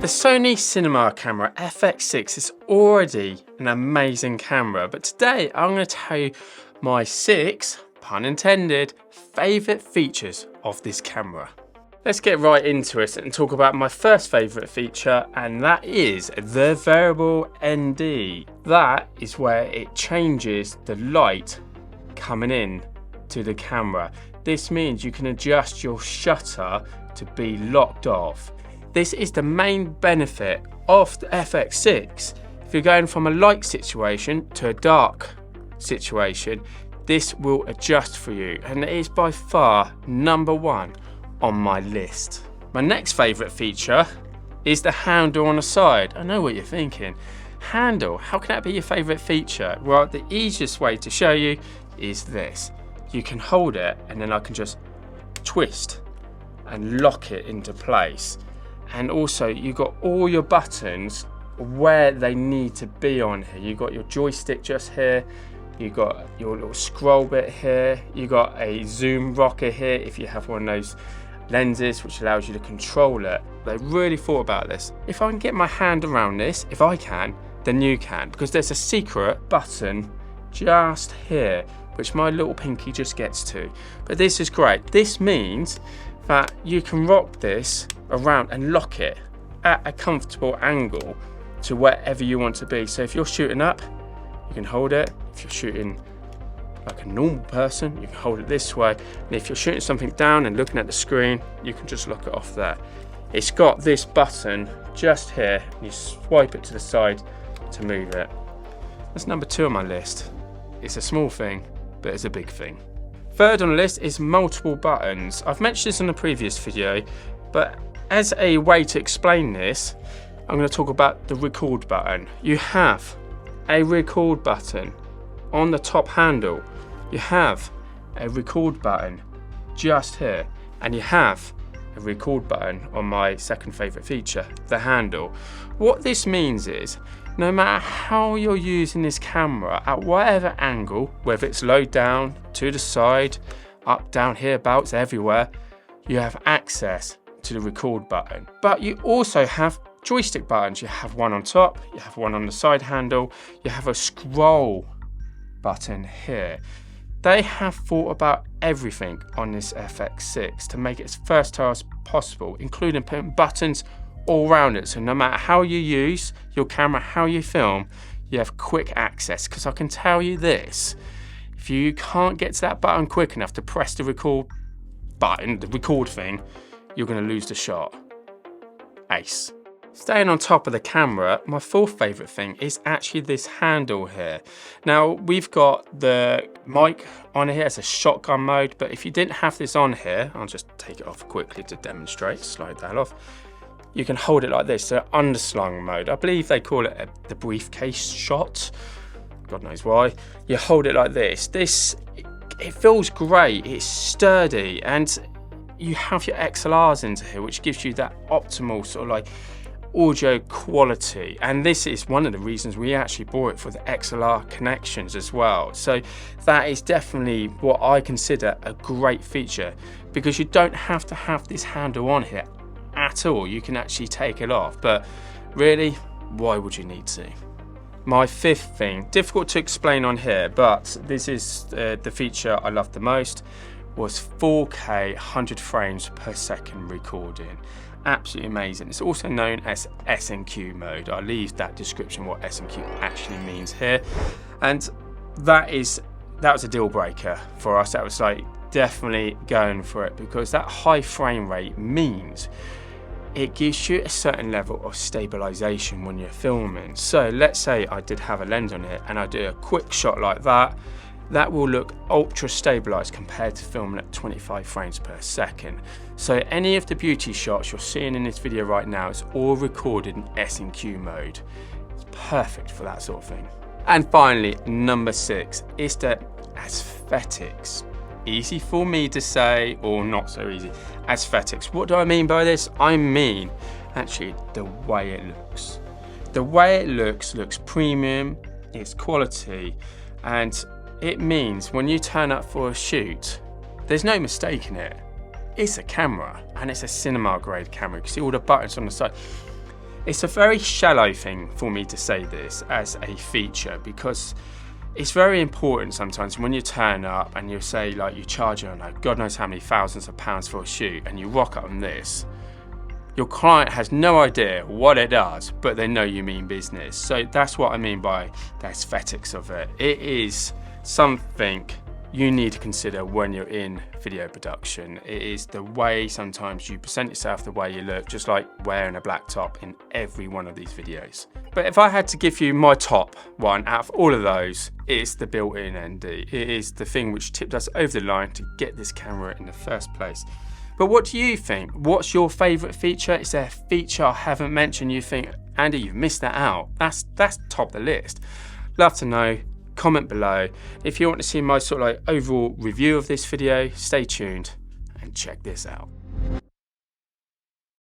The Sony Cinema Camera FX6 is already an amazing camera, but today I'm going to tell you my 6, pun intended, favourite features of this camera. Let's get right into it and talk about my first favourite feature, and that is the variable ND. That is where it changes the light coming in to the camera. This means you can adjust your shutter to be locked off. This is the main benefit of the FX6. If you're going from a light situation to a dark situation, this will adjust for you, and it is by far #1 on my list. My next favourite feature is the handle on the side. I know what you're thinking. Handle, how can that be your favourite feature? Well, the easiest way to show you is this. You can hold it and then I can just twist and lock it into place. And also you got all your buttons where they need to be on here. You got your joystick just here, you got your little scroll bit here, you got a zoom rocker here if you have one of those lenses which allows you to control it. They really thought about this. If I can get my hand around this, if I can, then you can, because there's a secret button just here which my little pinky just gets to. But this is great. This means that you can rock this around and lock it at a comfortable angle to wherever you want to be. So if you're shooting up, you can hold it. If you're shooting like a normal person, you can hold it this way. And if you're shooting something down and looking at the screen, you can just lock it off there. It's got this button just here, and you swipe it to the side to move it. That's #2 on my list. It's a small thing, but it's a big thing. Third on the list is multiple buttons. I've mentioned this in a previous video, but as a way to explain this, I'm going to talk about the record button. You have a record button on the top handle. You have a record button just here, and you have a record button on my second favourite feature, the handle. What this means is, no matter how you're using this camera, at whatever angle, whether it's low down, to the side, up, down, hereabouts, everywhere, you have access to the record button. But you also have joystick buttons. You have one on top, you have one on the side handle, you have a scroll button here. They have thought about everything on this FX6 to make it as versatile as possible, including putting buttons all around it. So no matter how you use your camera, how you film, you have quick access. Because I can tell you this, if you can't get to that button quick enough to press the record button, the record thing, you're going to lose the shot. Ace. Staying on top of the camera, my fourth favourite thing is actually this handle here. Now, we've got the mic on here as a shotgun mode, but if you didn't have this on here, I'll just take it off quickly to demonstrate, slide that off. You can hold it like this, so underslung mode. I believe they call it the briefcase shot. God knows why. You hold it like this. It feels great, it's sturdy, and you have your XLRs into here, which gives you that optimal sort of like audio quality. And this is one of the reasons we actually bought it, for the XLR connections as well. So that is definitely what I consider a great feature, because you don't have to have this handle on here at all. You can actually take it off, but really, why would you need to? My fifth thing, difficult to explain on here, but this is the feature I love the most, was 4K 100 frames per second recording. Absolutely amazing. It's also known as SNQ mode. I'll leave that description what SNQ actually means here. And that was a deal breaker for us. That was like definitely going for it, because that high frame rate means it gives you a certain level of stabilization when you're filming. So let's say I did have a lens on it and I do a quick shot like that, that will look ultra stabilized compared to filming at 25 frames per second. So any of the beauty shots you're seeing in this video right now is all recorded in SNQ mode. It's perfect for that sort of thing. And finally, #6 is the aesthetics. Easy for me to say, or not so easy. Aesthetics. What do I mean by this? I mean actually the way it looks. The way it looks premium, it's quality, and it means when you turn up for a shoot, there's no mistake in it. It's a camera, and it's a cinema grade camera. You can see all the buttons on the side. It's a very shallow thing for me to say this as a feature, because it's very important sometimes when you turn up and you say, like, you charge, I don't know, God knows how many thousands of pounds for a shoot, and you rock up on this. Your client has no idea what it does, but they know you mean business. So that's what I mean by the aesthetics of it. It is something you need to consider when you're in video production. It is the way sometimes you present yourself, the way you look, just like wearing a black top in every one of these videos. But if I had to give you my top one out of all of those, it's the built-in ND. It is the thing which tipped us over the line to get this camera in the first place. But what do you think? What's your favourite feature? Is there a feature I haven't mentioned you think, Andy, you've missed that out? That's top of the list. Love to know. Comment below. If you want to see my sort of like overall review of this video, stay tuned and check this out.